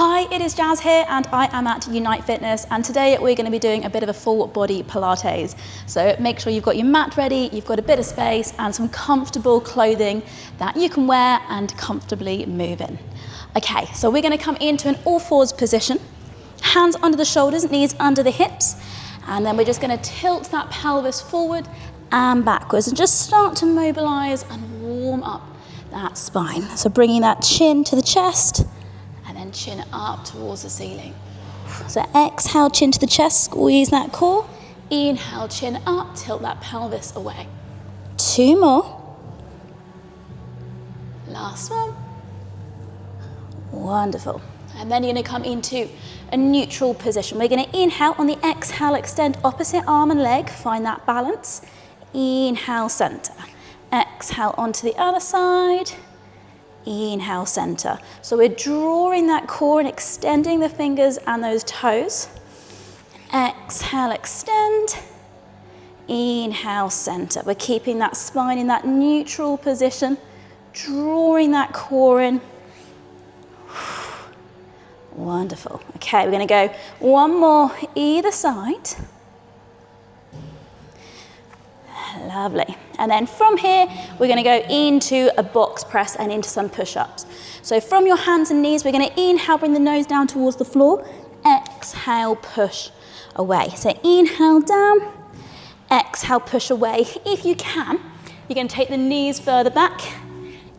Hi, it is Jazz here and I am at Unite Fitness, and today we're going to be doing a bit of a full body Pilates. So make sure you've got your mat ready, you've got a bit of space and some comfortable clothing that you can wear and comfortably move in. Okay, so we're going to come into an all fours position, hands under the shoulders, knees under the hips, and then we're just going to tilt that pelvis forward and backwards and just start to mobilize and warm up that spine. So bringing that chin to the chest and then chin up towards the ceiling. So exhale, chin to the chest, squeeze that core. Inhale, chin up, tilt that pelvis away. 2 more. Last one. Wonderful. And then you're going to come into a neutral position. We're going to inhale, on the exhale, extend opposite arm and leg, find that balance. Inhale, center. Exhale onto the other side. Inhale, center. So we're drawing that core and extending the fingers and those toes. Exhale, extend. Inhale, center. We're keeping that spine in that neutral position, drawing that core in. Wonderful. Okay, we're going to go one more either side. Lovely. And then from here, we're going to go into a box press and into some push-ups. So from your hands and knees, we're going to inhale, bring the nose down towards the floor. Exhale, push away. So inhale down, exhale, push away. If you can, you're going to take the knees further back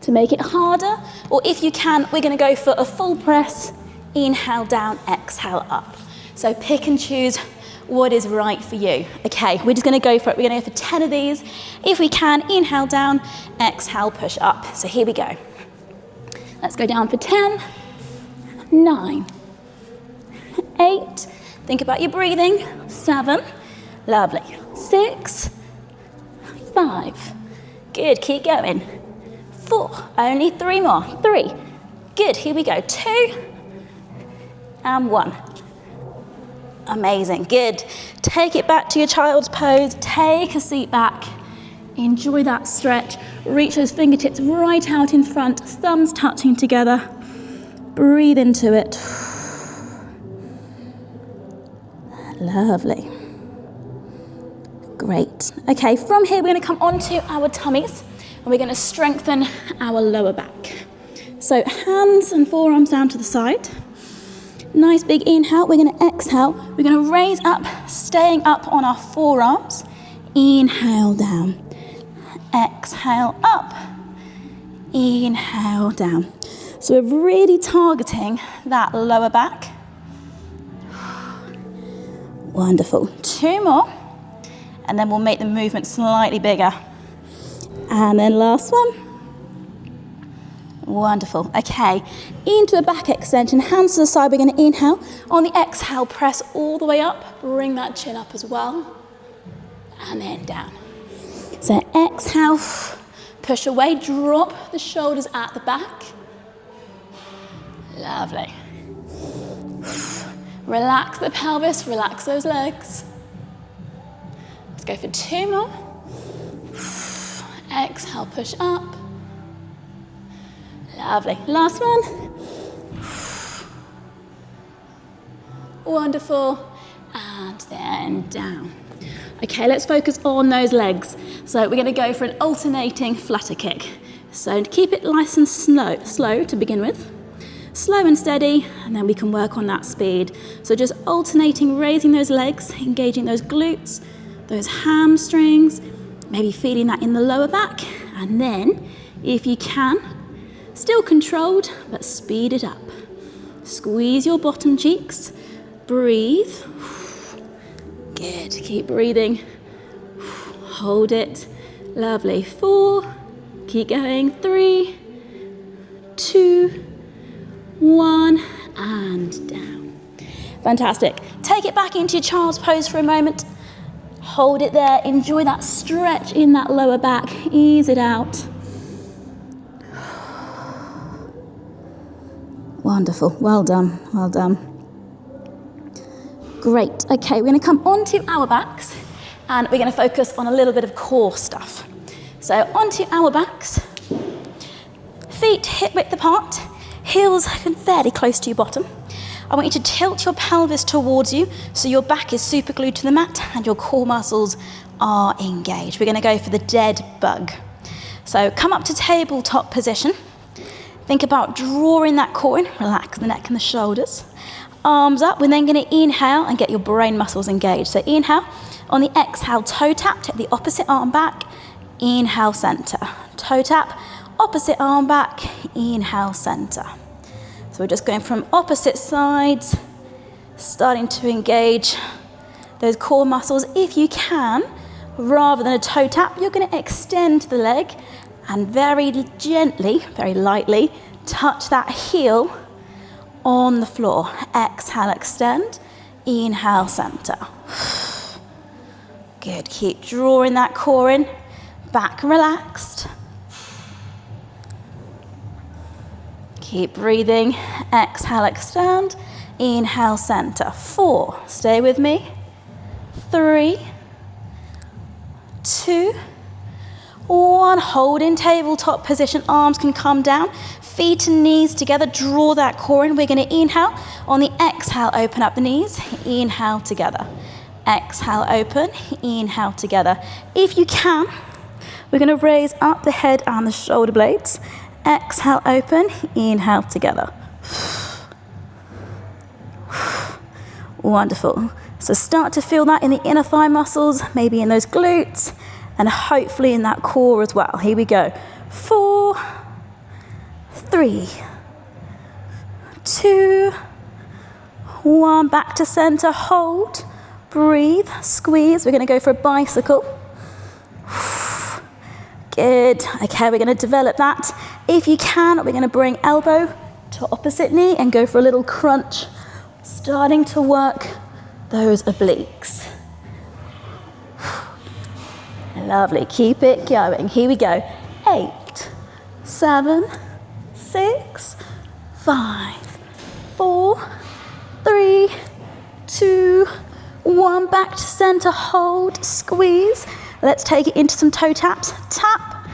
to make it harder. Or if you can, we're going to go for a full press. Inhale down, exhale up. So pick and choose what is right for you. Okay, we're just going to go for it. We're going to go for 10 of these. If we can, inhale down, exhale, push up. So here we go. Let's go down for 10, 9, 8. Think about your breathing. 7. Lovely. 6, 5. Good, keep going. 4, only 3 more. 3. Good, here we go. 2 and 1. Amazing, good. Take it back to your child's pose. Take a seat back. Enjoy that stretch. Reach those fingertips right out in front, thumbs touching together. Breathe into it. Lovely. Great. Okay, from here we're going to come onto our tummies and we're going to strengthen our lower back. So hands and forearms down to the side. Nice big inhale, we're going to exhale, we're going to raise up, staying up on our forearms. Inhale down, exhale up, inhale down. So we're really targeting that lower back. Wonderful. 2 more, and then we'll make the movement slightly bigger. And then last one. Wonderful. Okay, into a back extension, hands to the side. We're going to inhale. On the exhale, press all the way up. Bring that chin up as well. And then down. So exhale, push away, drop the shoulders at the back. Lovely. Relax the pelvis, relax those legs. Let's go for 2 more. Exhale, push up. Lovely. Last one. Wonderful. And then down. Okay, let's focus on those legs. So we're going to go for an alternating flutter kick. So keep it nice and slow to begin with. Slow and steady, and then we can work on that speed. So just alternating, raising those legs, engaging those glutes, those hamstrings, maybe feeling that in the lower back. And then, if you can, still controlled, but speed it up. Squeeze your bottom cheeks. Breathe. Good. Keep breathing. Hold it. Lovely. 4. Keep going. 3, 2, 1, and down. Fantastic. Take it back into your child's pose for a moment. Hold it there. Enjoy that stretch in that lower back. Ease it out. Wonderful, well done, well done. Great, okay, we're going to come onto our backs and we're going to focus on a little bit of core stuff. So onto our backs, feet hip width apart, Heels fairly close to your bottom. I want you to tilt your pelvis towards you so your back is super glued to the mat and your core muscles are engaged. We're going to go for the dead bug. So come up to tabletop position. Think about drawing that core in, relax the neck and the shoulders. Arms up, we're then going to inhale and get your brain muscles engaged. So inhale, on the exhale, toe tap, take the opposite arm back, inhale, center. Toe tap, opposite arm back, inhale, center. So we're just going from opposite sides, starting to engage those core muscles. If you can, rather than a toe tap, you're going to extend the leg and very gently, very lightly, touch that heel on the floor. Exhale, extend, inhale, center. Good, keep drawing that core in, back relaxed. Keep breathing, exhale, extend, inhale, center. 4, stay with me. 3, 2, 1, hold in tabletop position, arms can come down, feet and knees together, draw that core in. We're going to inhale, on the exhale, open up the knees, inhale together. Exhale, open, inhale together. If you can, we're going to raise up the head and the shoulder blades. Exhale, open, inhale together. Wonderful. So start to feel that in the inner thigh muscles, maybe in those glutes, and hopefully in that core as well. Here we go. 4, 3, 2, 1. Back to center, hold, breathe, squeeze. We're going to go for a bicycle. Good. Okay, we're going to develop that. If you can, we're going to bring elbow to opposite knee and go for a little crunch, starting to work those obliques. Lovely. Keep it going. Here we go. 8, 7, 6, 5, 4, 3, 2, 1. Back to center. Hold, squeeze. Let's take it into some toe taps. Tap,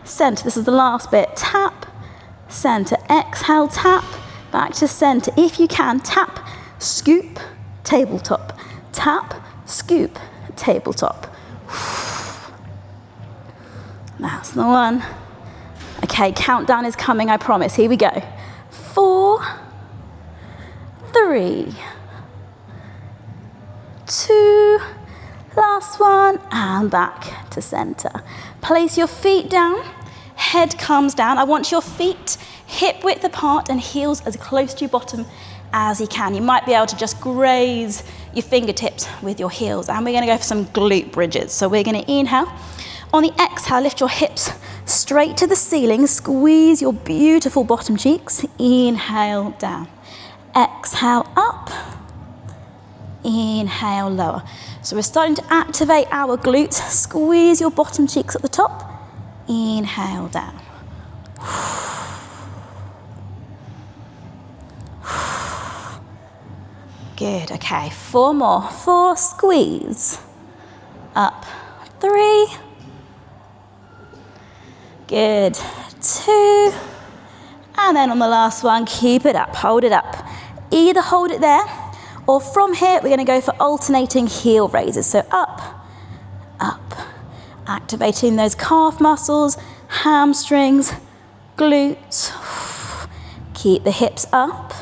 center. This is the last bit. Tap, center. Exhale, tap, back to center. If you can, tap, scoop, tabletop. Tap, scoop, tabletop. That's the one. Okay, countdown is coming, I promise. Here we go. 4, 3, 2, last one, and back to center. Place your feet down, head comes down. I want your feet hip width apart and heels as close to your bottom as you can. You might be able to just graze your fingertips with your heels. And we're going to go for some glute bridges. So we're going to inhale. On the exhale, lift your hips straight to the ceiling. Squeeze your beautiful bottom cheeks. Inhale, down. Exhale, up. Inhale, lower. So we're starting to activate our glutes. Squeeze your bottom cheeks at the top. Inhale, down. Good, okay, 4 more. 4, squeeze. Up, 3. Good, 2. And then on the last one, keep it up, hold it up. Either hold it there, or from here, we're going to go for alternating heel raises. So up, up. Activating those calf muscles, hamstrings, glutes. Keep the hips up.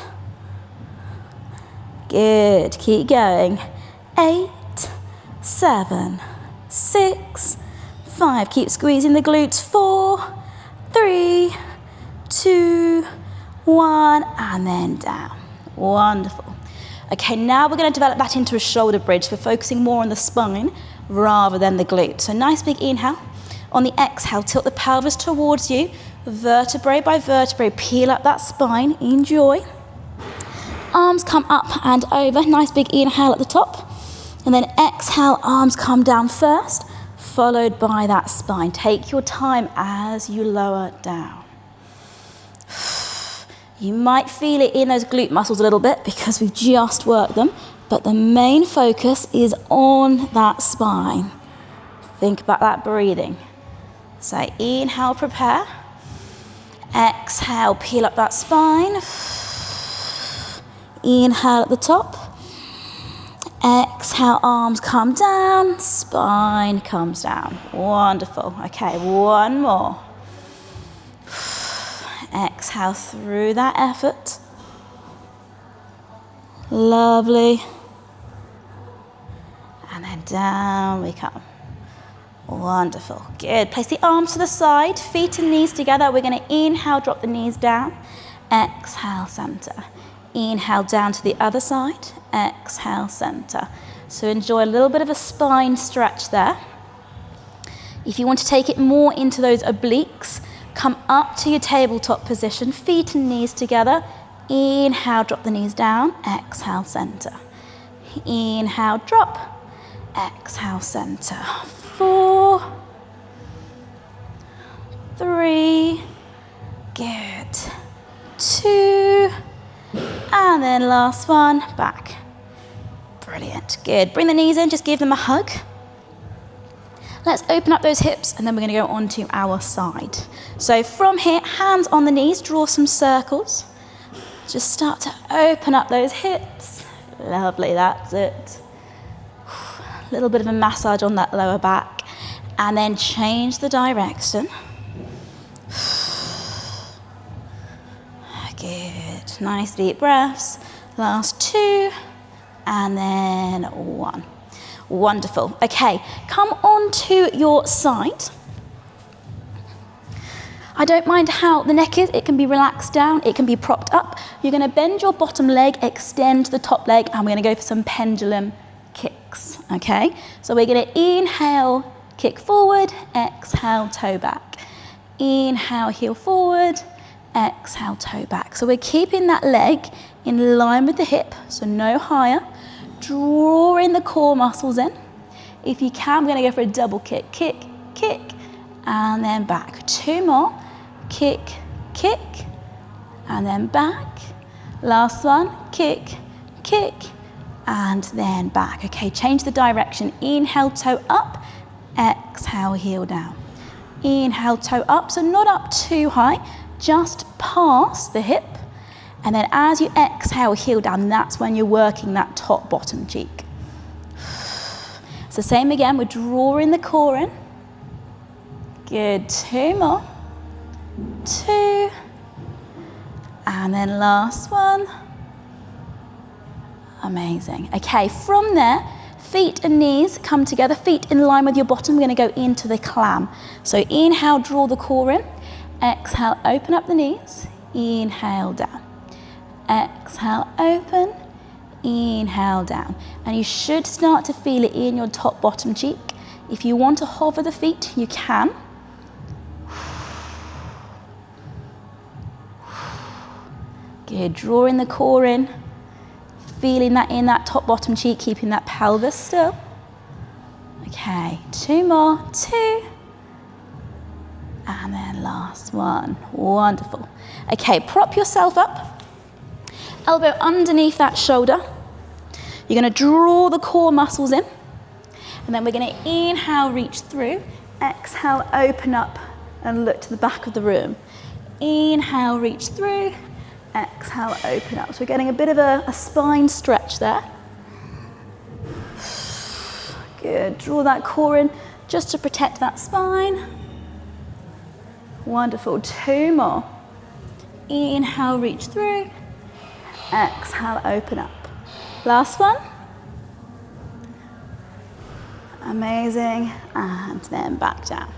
Good, keep going. 8, 7, 6, 5. Keep squeezing the glutes. 4, 3, 2, 1, and then down. Wonderful. Okay, now we're going to develop that into a shoulder bridge. We're focusing more on the spine rather than the glute. So nice big inhale. On the exhale, tilt the pelvis towards you. Vertebrae by vertebrae, peel up that spine. Enjoy. Arms come up and over. Nice big inhale at the top. And then exhale, arms come down first, followed by that spine. Take your time as you lower down. You might feel it in those glute muscles a little bit because we've just worked them, but the main focus is on that spine. Think about that breathing. So inhale, prepare. Exhale, peel up that spine. Inhale at the top. Exhale, arms come down, spine comes down. Wonderful. Okay, one more. Exhale through that effort. Lovely. And then down we come. Wonderful. Good. Place the arms to the side, feet and knees together. We're going to inhale, drop the knees down. Exhale, center. Inhale down to the other side. Exhale, center. So enjoy a little bit of a spine stretch there. If you want to take it more into those obliques, come up to your tabletop position, feet and knees together. Inhale, drop the knees down. Exhale, center. Inhale, drop. Exhale, center. 4, 3, good. 2, and then last one, back. Brilliant, good. Bring the knees in, just give them a hug. Let's open up those hips and then we're going to go on to our side. So from here, hands on the knees, draw some circles. Just start to open up those hips. Lovely, that's it. A little bit of a massage on that lower back. And then change the direction. Good, nice deep breaths. Last 2, and then 1. Wonderful. Okay, come on to your side. I don't mind how the neck is. It can be relaxed down, it can be propped up. You're going to bend your bottom leg, extend the top leg, and we're going to go for some pendulum kicks, okay? So we're going to inhale, kick forward, exhale, toe back. Inhale, heel forward, exhale, toe back. So we're keeping that leg in line with the hip, so no higher. Drawing the core muscles in. If you can, we're going to go for a double kick. Kick, kick, and then back. 2 more. Kick, kick, and then back. Last one. Kick, kick, and then back. Okay, change the direction. Inhale, toe up. Exhale, heel down. Inhale, toe up, so not up too high, just past the hip. And then as you exhale, heel down, that's when you're working that top bottom cheek. So same again, we're drawing the core in. Good, 2 more. 2. And then last one. Amazing. Okay, from there, feet and knees come together, feet in line with your bottom. We're going to go into the clam. So inhale, draw the core in. Exhale, open up the knees. Inhale, down. Exhale, open. Inhale, down. And you should start to feel it in your top bottom cheek. If you want to hover the feet, you can. Good, drawing the core in. Feeling that in that top bottom cheek, keeping that pelvis still. Okay, 2 more. 2. And then last one. Wonderful. Okay, prop yourself up. Elbow underneath that shoulder. You're going to draw the core muscles in. And then we're going to inhale, reach through. Exhale, open up and look to the back of the room. Inhale, reach through. Exhale, open up. So we're getting a bit of a spine stretch there. Good. Draw that core in just to protect that spine. Wonderful. 2 more. Inhale, reach through. Exhale, open up. Last one. Amazing. And then back down.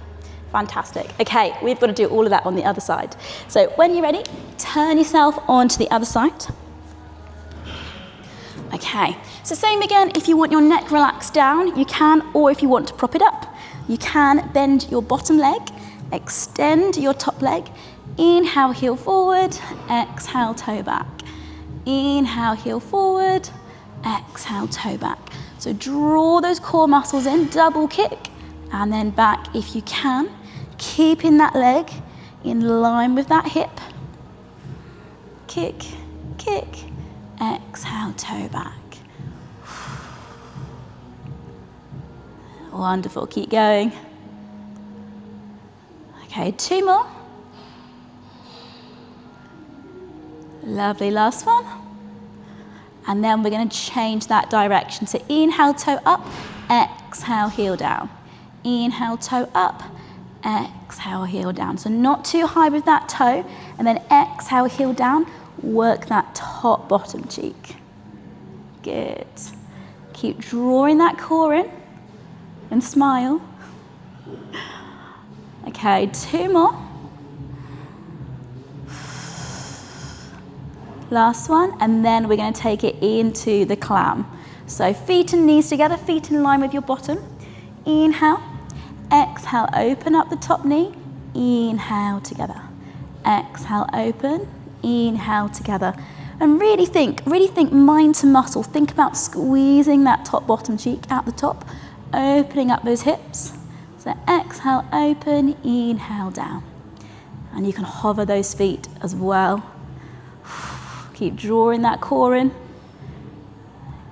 Fantastic. Okay, we've got to do all of that on the other side. So when you're ready, turn yourself onto the other side. Okay, so same again, if you want your neck relaxed down, you can, or if you want to prop it up, you can bend your bottom leg, extend your top leg, inhale, heel forward, exhale, toe back. Inhale, heel forward, exhale, toe back. So draw those core muscles in, double kick, and then back if you can, keeping that leg in line with that hip. Kick, kick, exhale, toe back. Wonderful, keep going. Okay, 2 more. Lovely, last one. And then we're going to change that direction. So inhale, toe up, exhale, heel down. Inhale, toe up, exhale, heel down. So not too high with that toe, and then exhale, heel down. Work that top bottom cheek. Good. Keep drawing that core in and smile. Okay, 2 more. Last one, and then we're going to take it into the clam. So feet and knees together, feet in line with your bottom. Inhale, exhale, open up the top knee. Inhale together. Exhale, open. Inhale together. And really think mind to muscle. Think about squeezing that top bottom cheek out the top, opening up those hips. So exhale, open, inhale down. And you can hover those feet as well. Keep drawing that core in.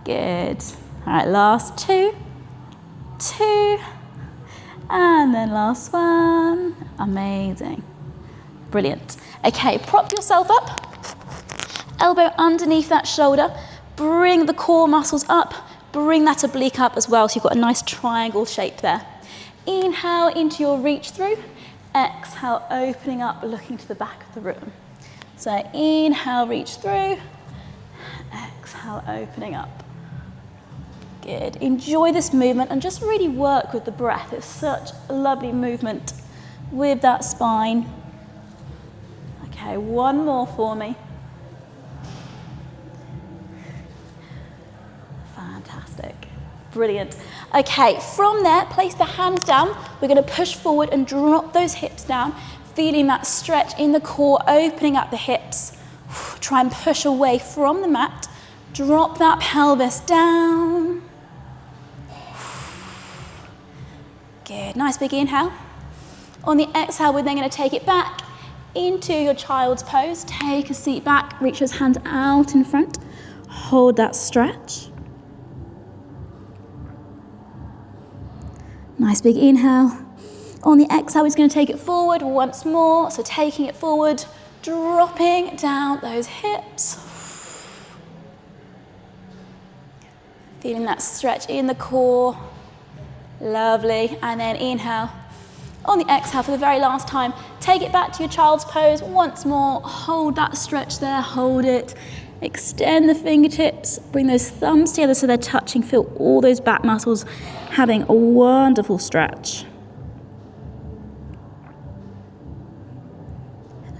Good. All right, last 2. 2. And then last one. Amazing. Brilliant. Okay, prop yourself up. Elbow underneath that shoulder. Bring the core muscles up. Bring that oblique up as well, so you've got a nice triangle shape there. Inhale into your reach through. Exhale, opening up, looking to the back of the room. So inhale, reach through. Exhale, opening up. Good. Enjoy this movement and just really work with the breath. It's such a lovely movement with that spine. Okay, one more for me. Fantastic. Brilliant. Okay, from there, place the hands down. We're going to push forward and drop those hips down, feeling that stretch in the core, opening up the hips. Try and push away from the mat. Drop that pelvis down. Good. Nice big inhale. On the exhale, we're then going to take it back into your child's pose. Take a seat back. Reach those hands out in front. Hold that stretch. Nice big inhale. On the exhale, we're just going to take it forward once more. So taking it forward, dropping down those hips. Feeling that stretch in the core. Lovely. And then inhale. On the exhale, for the very last time, take it back to your child's pose once more. Hold that stretch there. Hold it. Extend the fingertips. Bring those thumbs together so they're touching. Feel all those back muscles having a wonderful stretch.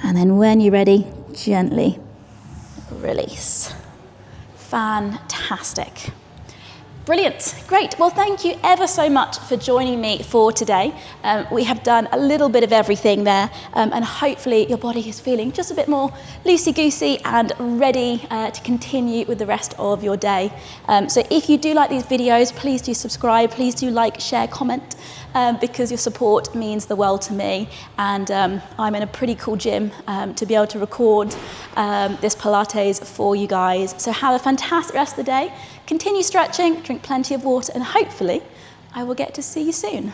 And then when you're ready, gently release. Fantastic. Brilliant, great. Well, thank you ever so much for joining me for today. We have done a little bit of everything there, and hopefully your body is feeling just a bit more loosey-goosey and ready to continue with the rest of your day. So if you do like these videos, please do subscribe, please do like, share, comment, because your support means the world to me. And I'm in a pretty cool gym to be able to record this Pilates for you guys. So have a fantastic rest of the day. Continue stretching, drink plenty of water, and hopefully I will get to see you soon.